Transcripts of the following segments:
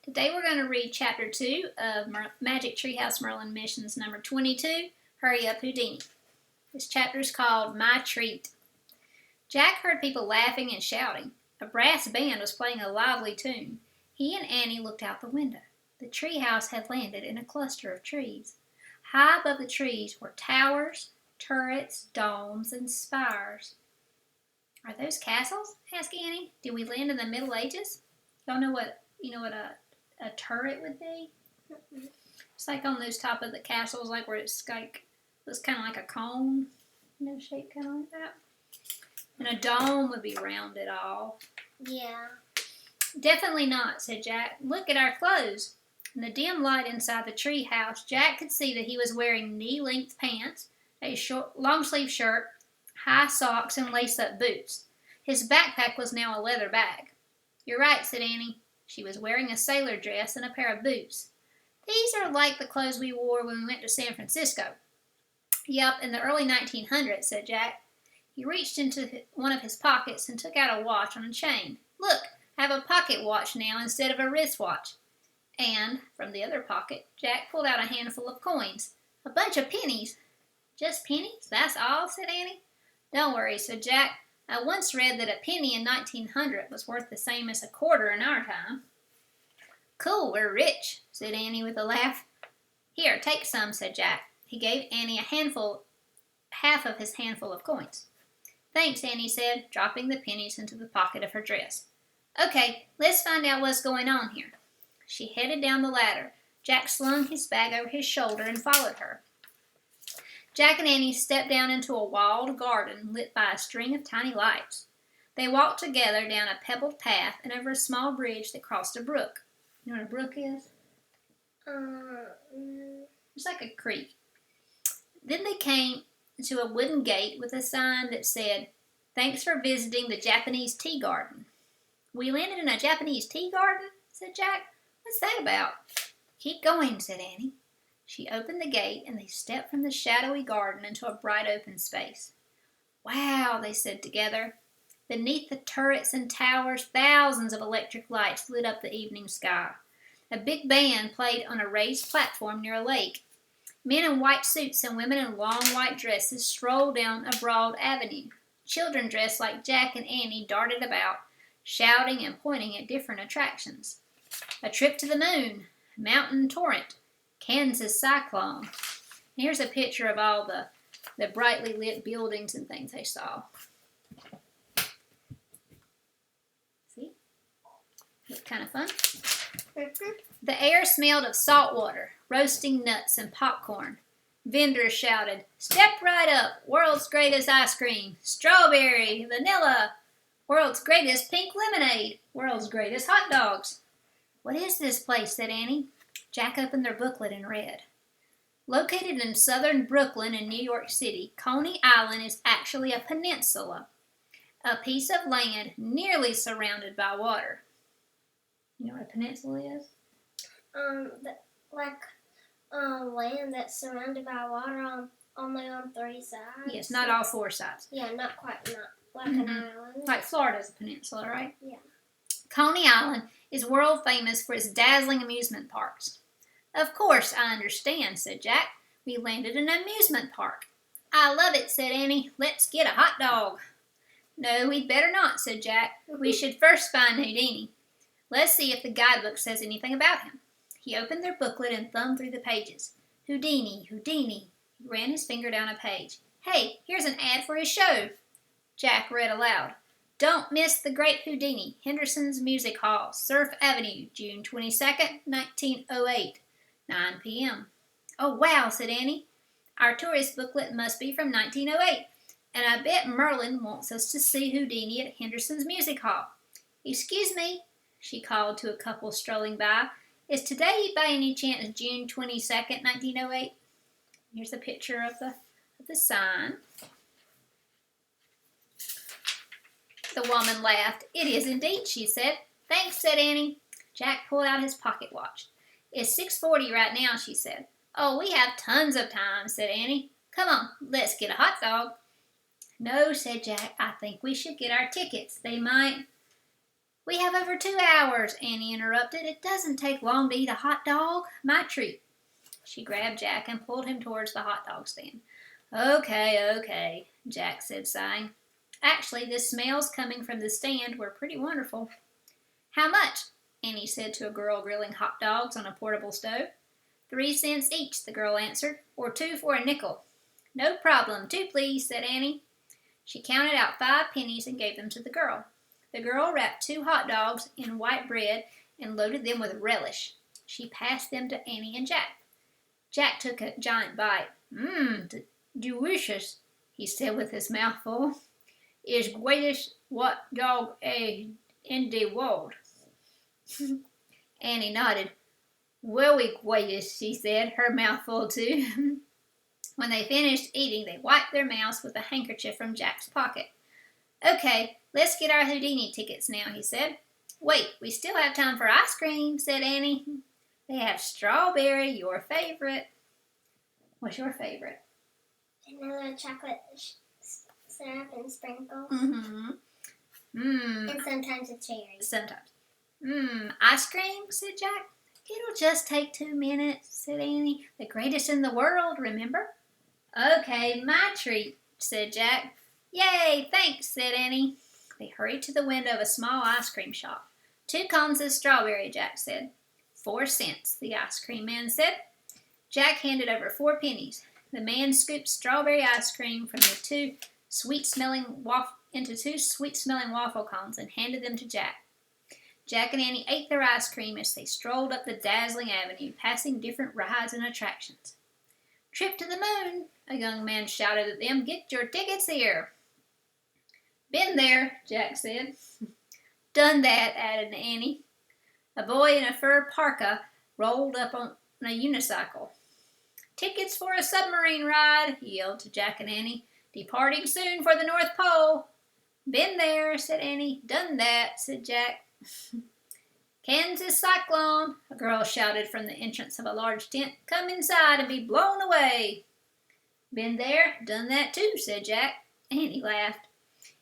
Today we're going to read Chapter 2 of Magic Treehouse Merlin Missions number 22, Hurry Up Houdini. This chapter is called My Treat. Jack heard people laughing and shouting. A brass band was playing a lively tune. He and Annie looked out the window. The treehouse had landed in a cluster of trees. High above the trees were towers, turrets, domes, and spires. Are those castles? Asked Annie. Did we land in the Middle Ages? Y'all know what a turret would be? It's like on those top of the castles, like where it's kind of like a cone, shape kind of like that. And a dome would be rounded off. Yeah. Definitely not, said Jack. Look at our clothes. In the dim light inside the tree house, Jack could see that he was wearing knee-length pants, a short, long-sleeve shirt, high socks, and lace-up boots. His backpack was now a leather bag. You're right, said Annie. She was wearing a sailor dress and a pair of boots. These are like the clothes we wore when we went to San Francisco. Yep, in the early 1900s, said Jack. He reached into one of his pockets and took out a watch on a chain. Look, I have a pocket watch now instead of a wristwatch. And, from the other pocket, Jack pulled out a handful of coins. A bunch of pennies. Just pennies? That's all, said Annie. Don't worry, said Jack. I once read that a penny in 1900 was worth the same as a quarter in our time. Cool, we're rich, said Annie with a laugh. Here, take some, said Jack. He gave Annie half of his handful of coins. Thanks, Annie said, dropping the pennies into the pocket of her dress. Okay, let's find out what's going on here. She headed down the ladder. Jack slung his bag over his shoulder and followed her. Jack and Annie stepped down into a walled garden lit by a string of tiny lights. They walked together down a pebbled path and over a small bridge that crossed a brook. You know what a brook is? It's like a creek. Then they came to a wooden gate with a sign that said, Thanks for visiting the Japanese tea garden. We landed in a Japanese tea garden? Said Jack. What's that about? Keep going, said Annie. She opened the gate, and they stepped from the shadowy garden into a bright open space. Wow, they said together. Beneath the turrets and towers, thousands of electric lights lit up the evening sky. A big band played on a raised platform near a lake. Men in white suits and women in long white dresses strolled down a broad avenue. Children dressed like Jack and Annie darted about, shouting and pointing at different attractions. A trip to the moon, mountain torrent, Kansas cyclone. Here's a picture of all the brightly lit buildings and things they saw. See? Looked kind of fun. The air smelled of salt water, roasting nuts, and popcorn. Vendors shouted, Step right up, world's greatest ice cream, strawberry, vanilla, world's greatest pink lemonade, world's greatest hot dogs. What is this place? Said Annie. Jack opened their booklet and read. Located in southern Brooklyn in New York City, Coney Island is actually a peninsula, a piece of land nearly surrounded by water. You know what a peninsula is? Land that's surrounded by water only on 3 sides. Yes, not all 4 sides. Yeah, not like an island. Like Florida's a peninsula, right? Yeah. Coney Island is world famous for its dazzling amusement parks. Of course, I understand, said Jack. We landed in an amusement park. I love it, said Annie. Let's get a hot dog. No, we'd better not, said Jack. We should first find Houdini. Let's see if the guidebook says anything about him. He opened their booklet and thumbed through the pages. Houdini, Houdini. He ran his finger down a page. Hey, here's an ad for his show. Jack read aloud. Don't miss the great Houdini, Henderson's Music Hall, Surf Avenue, June 22nd, 1908, 9 p.m. Oh, wow, said Annie. Our tourist booklet must be from 1908, and I bet Merlin wants us to see Houdini at Henderson's Music Hall. Excuse me, she called to a couple strolling by. Is today by any chance June 22nd, 1908? Here's a picture of the sign. The woman laughed. It is indeed, she said. Thanks, said Annie. Jack pulled out his pocket watch. It's 6:40 right now, she said. Oh, we have tons of time, said Annie. Come on, let's get a hot dog. No, said Jack. I think we should get our tickets. We have over 2 hours, Annie interrupted. It doesn't take long to eat a hot dog. My treat. She grabbed Jack and pulled him towards the hot dog stand. Okay, Jack said, sighing. Actually, the smells coming from the stand were pretty wonderful. How much? Annie said to a girl grilling hot dogs on a portable stove. 3 cents each, the girl answered, or 2 for a nickel. No problem, 2 please, said Annie. She counted out 5 pennies and gave them to the girl. The girl wrapped 2 hot dogs in white bread and loaded them with relish. She passed them to Annie and Jack. Jack took a giant bite. Delicious, he said with his mouth full. Is greatest what dog in the world. Annie nodded. Very greatest, she said, her mouth full too. When they finished eating, they wiped their mouths with a handkerchief from Jack's pocket. Okay, let's get our Houdini tickets now, he said. Wait, we still have time for ice cream, said Annie. They have strawberry, your favorite. What's your favorite? Vanilla chocolate syrup and sprinkles. Mm-hmm. And sometimes a cherry. Sometimes. Ice cream, said Jack. It'll just take 2 minutes, said Annie. The greatest in the world, remember? Okay, my treat, said Jack. Yay, thanks, said Annie. They hurried to the window of a small ice cream shop. 2 cones of strawberry, Jack said. 4 cents, the ice cream man said. Jack handed over 4 pennies. The man scooped strawberry ice cream from the 2 sweet-smelling waffle cones and handed them to Jack. Jack and Annie ate their ice cream as they strolled up the dazzling avenue, passing different rides and attractions. Trip to the moon, a young man shouted at them. Get your tickets here. Been there, Jack said. Done that, added Annie. A boy in a fur parka rolled up on a unicycle. Tickets for a submarine ride, he yelled to Jack and Annie. Departing soon for the North Pole. Been there, said Annie. Done that, said Jack. Kansas Cyclone, a girl shouted from the entrance of a large tent. Come inside and be blown away. Been there, done that too, said Jack. Annie laughed.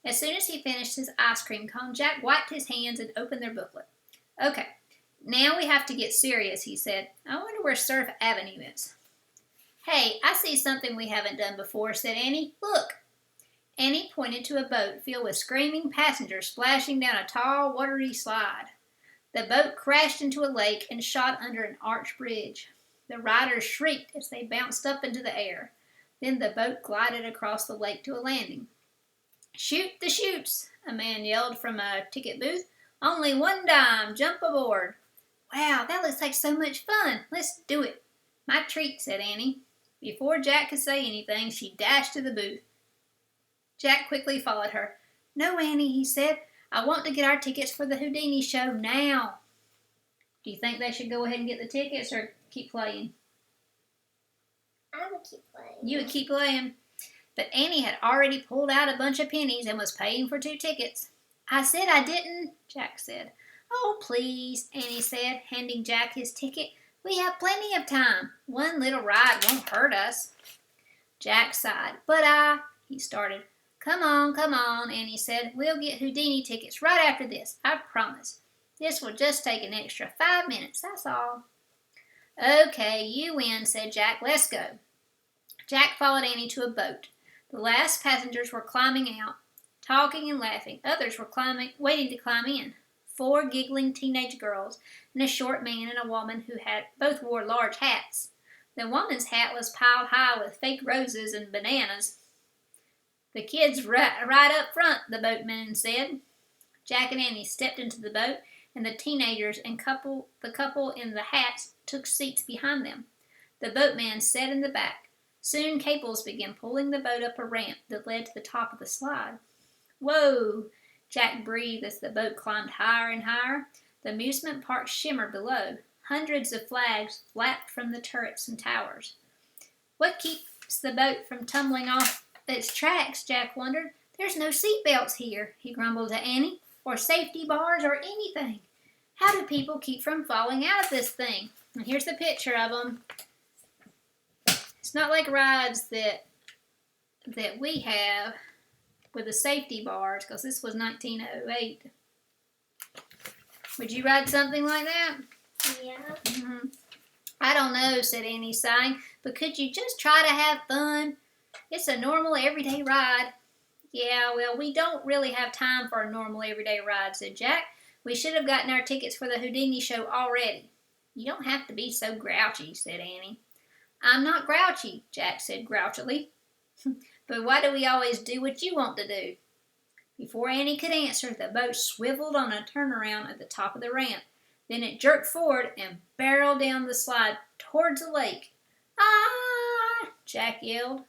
As soon as he finished his ice cream cone, Jack wiped his hands and opened their booklet. Okay, now we have to get serious, he said. I wonder where Surf Avenue is. Hey, I see something we haven't done before, said Annie. Look. Annie pointed to a boat filled with screaming passengers splashing down a tall, watery slide. The boat crashed into a lake and shot under an arched bridge. The riders shrieked as they bounced up into the air. Then the boat glided across the lake to a landing. Shoot the chutes, a man yelled from a ticket booth. Only 1 dime, jump aboard. Wow, that looks like so much fun. Let's do it. My treat, said Annie. Before Jack could say anything, she dashed to the booth. Jack quickly followed her. No, Annie, he said. I want to get our tickets for the Houdini show now. Do you think they should go ahead and get the tickets or keep playing? I would keep playing. You would keep playing. But Annie had already pulled out a bunch of pennies and was paying for 2 tickets. I said I didn't, Jack said. Oh, please, Annie said, handing Jack his ticket. We have plenty of time. 1 little ride won't hurt us. Jack sighed. But he started. Come on, Annie said. We'll get Houdini tickets right after this, I promise. This will just take an extra 5 minutes, that's all. Okay, you win, said Jack. Let's go. Jack followed Annie to a boat. The last passengers were climbing out, talking and laughing. Others were waiting to climb in. 4 giggling teenage girls and a short man and a woman who both wore large hats. The woman's hat was piled high with fake roses and bananas. The kids right up front, the boatman said. Jack and Annie stepped into the boat, and the teenagers and the couple in the hats took seats behind them. The boatman sat in the back. Soon cables began pulling the boat up a ramp that led to the top of the slide. Whoa! Jack breathed as the boat climbed higher and higher. The amusement park shimmered below. Hundreds of flags flapped from the turrets and towers. What keeps the boat from tumbling off its tracks, Jack wondered. There's no seat belts here, he grumbled to Annie, or safety bars or anything. How do people keep from falling out of this thing? And here's the picture of them. It's not like rides that we have with the safety bars, because this was 1908. Would you ride something like that? Yeah. Mm-hmm. I don't know, said Annie, sighing, but could you just try to have fun? It's a normal, everyday ride. Yeah, well, we don't really have time for a normal, everyday ride, said Jack. We should have gotten our tickets for the Houdini show already. You don't have to be so grouchy, said Annie. I'm not grouchy, Jack said grouchily. But why do we always do what you want to do? Before Annie could answer, the boat swiveled on a turnaround at the top of the ramp. Then it jerked forward and barreled down the slide towards the lake. Ah! Jack yelled.